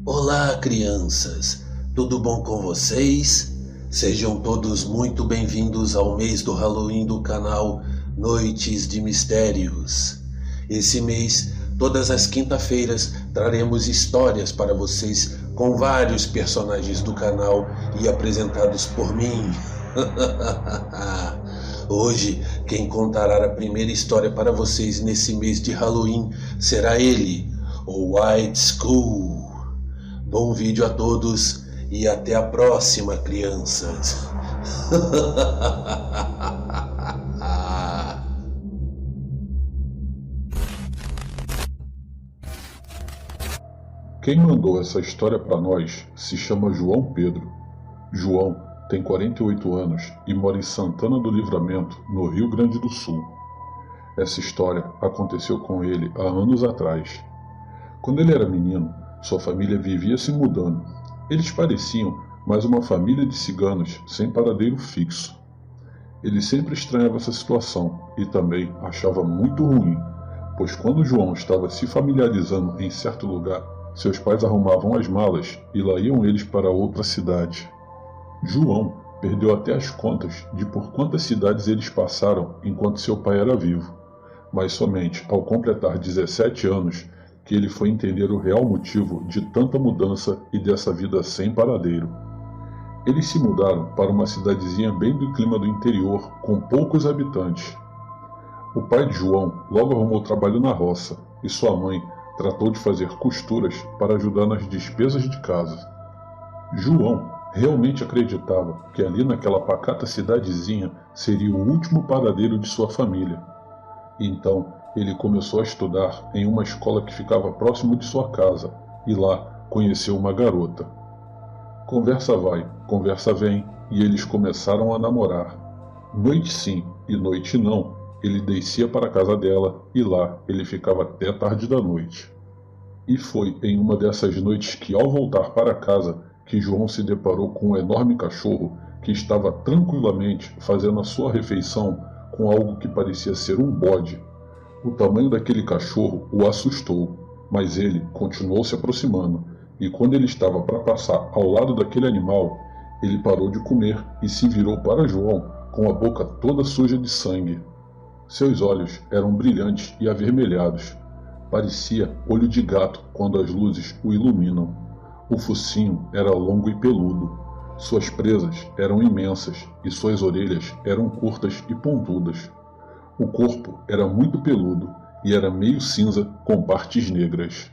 Olá, crianças! Tudo bom com vocês? Sejam todos muito bem-vindos ao mês do Halloween do canal Noites de Mistérios. Esse mês, todas as quinta-feiras, traremos histórias para vocês com vários personagens do canal e apresentados por mim. Hoje, quem contará a primeira história para vocês nesse mês de Halloween será ele, o White Skull. Bom vídeo a todos e até a próxima, crianças. Quem mandou essa história para nós se chama João Pedro. João tem 48 anos e mora em Santana do Livramento, no Rio Grande do Sul. Essa história aconteceu com ele há anos atrás. Quando ele era menino, sua família vivia se mudando. Eles pareciam mais uma família de ciganos sem paradeiro fixo. Ele sempre estranhava essa situação e também achava muito ruim, pois quando João estava se familiarizando em certo lugar, seus pais arrumavam as malas e lá iam eles para outra cidade. João perdeu até as contas de por quantas cidades eles passaram enquanto seu pai era vivo, mas somente ao completar 17 anos que ele foi entender o real motivo de tanta mudança e dessa vida sem paradeiro. Eles se mudaram para uma cidadezinha bem do clima do interior, com poucos habitantes. O pai de João logo arrumou trabalho na roça e sua mãe tratou de fazer costuras para ajudar nas despesas de casa. João realmente acreditava que ali naquela pacata cidadezinha seria o último paradeiro de sua família. Então, ele começou a estudar em uma escola que ficava próximo de sua casa e lá conheceu uma garota. Conversa vai, conversa vem e eles começaram a namorar. Noite sim e noite não, ele descia para a casa dela e lá ele ficava até tarde da noite. E foi em uma dessas noites que, ao voltar para casa, que João se deparou com um enorme cachorro que estava tranquilamente fazendo a sua refeição com algo que parecia ser um bode. O tamanho daquele cachorro o assustou, mas ele continuou se aproximando, e quando ele estava para passar ao lado daquele animal, ele parou de comer e se virou para João com a boca toda suja de sangue. Seus olhos eram brilhantes e avermelhados. Parecia olho de gato quando as luzes o iluminam. O focinho era longo e peludo. Suas presas eram imensas e suas orelhas eram curtas e pontudas. O corpo era muito peludo e era meio cinza com partes negras.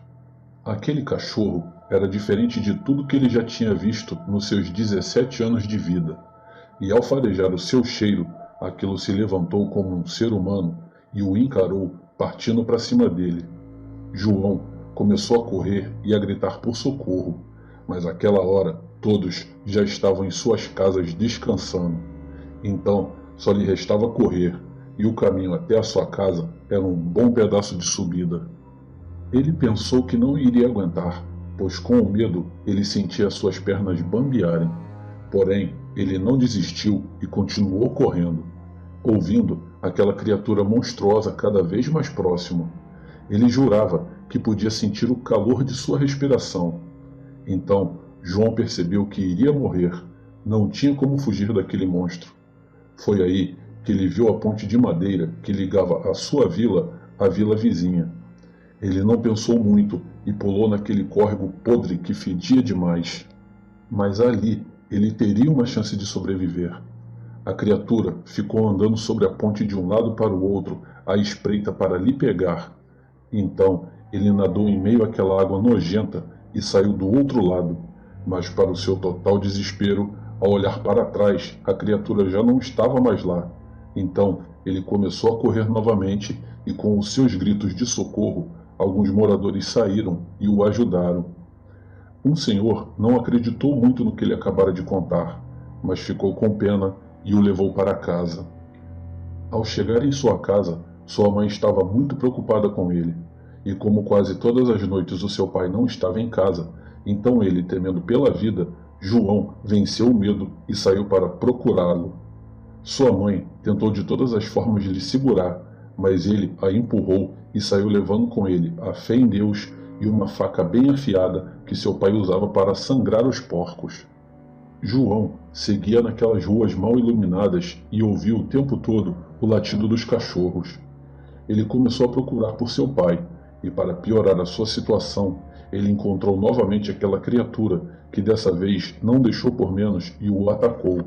Aquele cachorro era diferente de tudo que ele já tinha visto nos seus 17 anos de vida, e ao farejar o seu cheiro, aquilo se levantou como um ser humano e o encarou partindo para cima dele. João começou a correr e a gritar por socorro, mas àquela hora todos já estavam em suas casas descansando. Então só lhe restava correr, e o caminho até a sua casa era um bom pedaço de subida. Ele pensou que não iria aguentar, pois com o medo ele sentia suas pernas bambearem. Porém, ele não desistiu e continuou correndo, ouvindo aquela criatura monstruosa cada vez mais próximo. Ele jurava que podia sentir o calor de sua respiração. Então, João percebeu que iria morrer. Não tinha como fugir daquele monstro. Foi aí que ele viu a ponte de madeira que ligava a sua vila à vila vizinha. Ele não pensou muito e pulou naquele córrego podre que fedia demais. Mas ali ele teria uma chance de sobreviver. A criatura ficou andando sobre a ponte de um lado para o outro, à espreita para lhe pegar. Então ele nadou em meio àquela água nojenta e saiu do outro lado. Mas para o seu total desespero, ao olhar para trás, a criatura já não estava mais lá. Então ele começou a correr novamente e, com os seus gritos de socorro, alguns moradores saíram e o ajudaram. Um senhor não acreditou muito no que ele acabara de contar, mas ficou com pena e o levou para casa. Ao chegar em sua casa, sua mãe estava muito preocupada com ele, e como quase todas as noites o seu pai não estava em casa, então ele, temendo pela vida, João venceu o medo e saiu para procurá-lo. Sua mãe tentou de todas as formas de lhe segurar, mas ele a empurrou e saiu levando com ele a fé em Deus e uma faca bem afiada que seu pai usava para sangrar os porcos. João seguia naquelas ruas mal iluminadas e ouvia o tempo todo o latido dos cachorros. Ele começou a procurar por seu pai, e para piorar a sua situação, ele encontrou novamente aquela criatura que dessa vez não deixou por menos e o atacou.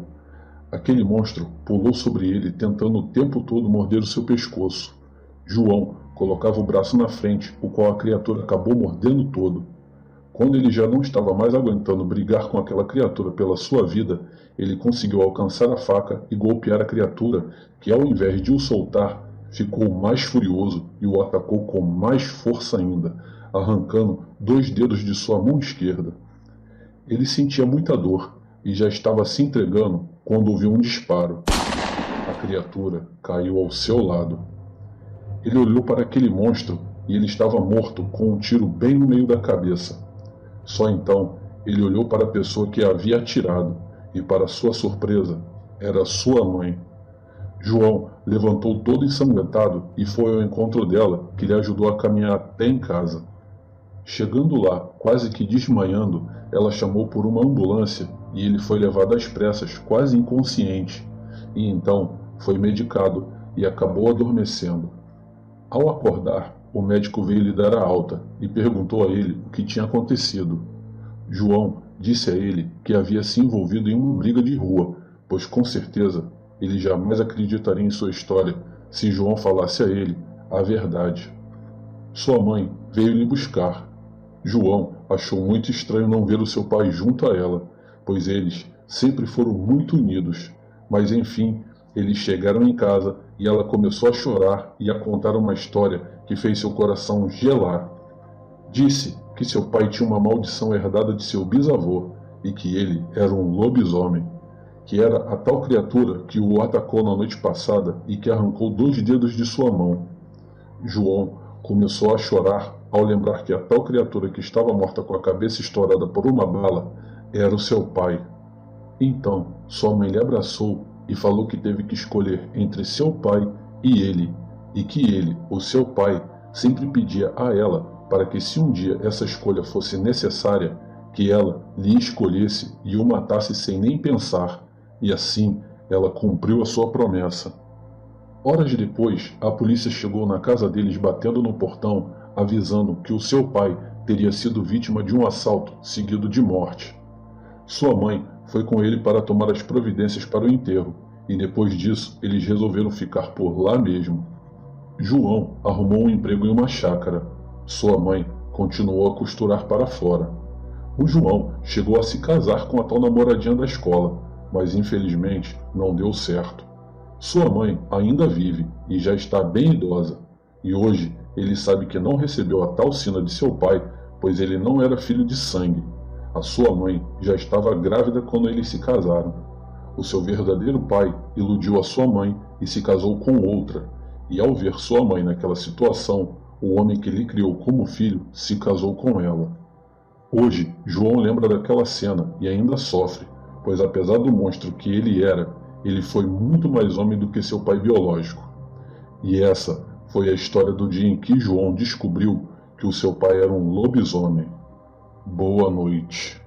Aquele monstro pulou sobre ele, tentando o tempo todo morder o seu pescoço. João colocava o braço na frente, o qual a criatura acabou mordendo todo. Quando ele já não estava mais aguentando brigar com aquela criatura pela sua vida, ele conseguiu alcançar a faca e golpear a criatura, que ao invés de o soltar, ficou mais furioso e o atacou com mais força ainda, arrancando 2 dedos de sua mão esquerda. Ele sentia muita dor e já estava se entregando quando ouviu um disparo. A criatura caiu ao seu lado. Ele olhou para aquele monstro e ele estava morto com um tiro bem no meio da cabeça. Só então ele olhou para a pessoa que havia atirado e, para sua surpresa, era sua mãe. João levantou todo ensanguentado e foi ao encontro dela, que lhe ajudou a caminhar até em casa. Chegando lá, quase que desmaiando, ela chamou por uma ambulância e ele foi levado às pressas, quase inconsciente, e então foi medicado e acabou adormecendo. Ao acordar, o médico veio lhe dar a alta e perguntou a ele o que tinha acontecido. João disse a ele que havia se envolvido em uma briga de rua, pois com certeza ele jamais acreditaria em sua história se João falasse a ele a verdade. Sua mãe veio lhe buscar. João achou muito estranho não ver o seu pai junto a ela, pois eles sempre foram muito unidos, mas enfim, eles chegaram em casa e ela começou a chorar e a contar uma história que fez seu coração gelar. Disse que seu pai tinha uma maldição herdada de seu bisavô e que ele era um lobisomem, que era a tal criatura que o atacou na noite passada e que arrancou 2 dedos de sua mão. João começou a chorar ao lembrar que a tal criatura que estava morta com a cabeça estourada por uma bala era o seu pai. Então sua mãe lhe abraçou e falou que teve que escolher entre seu pai e ele, e que ele, o seu pai, sempre pedia a ela para que, se um dia essa escolha fosse necessária, que ela lhe escolhesse e o matasse sem nem pensar, e assim ela cumpriu a sua promessa. Horas depois, a polícia chegou na casa deles batendo no portão, avisando que o seu pai teria sido vítima de um assalto seguido de morte. Sua mãe foi com ele para tomar as providências para o enterro, e depois disso eles resolveram ficar por lá mesmo. João arrumou um emprego em uma chácara. Sua mãe continuou a costurar para fora. O João chegou a se casar com a tal namoradinha da escola, mas infelizmente não deu certo. Sua mãe ainda vive e já está bem idosa, e hoje ele sabe que não recebeu a tal sina de seu pai, pois ele não era filho de sangue. A sua mãe já estava grávida quando eles se casaram. O seu verdadeiro pai iludiu a sua mãe e se casou com outra, e ao ver sua mãe naquela situação, o homem que lhe criou como filho se casou com ela. Hoje, João lembra daquela cena e ainda sofre, pois apesar do monstro que ele era, ele foi muito mais homem do que seu pai biológico. E essa foi a história do dia em que João descobriu que o seu pai era um lobisomem. Boa noite.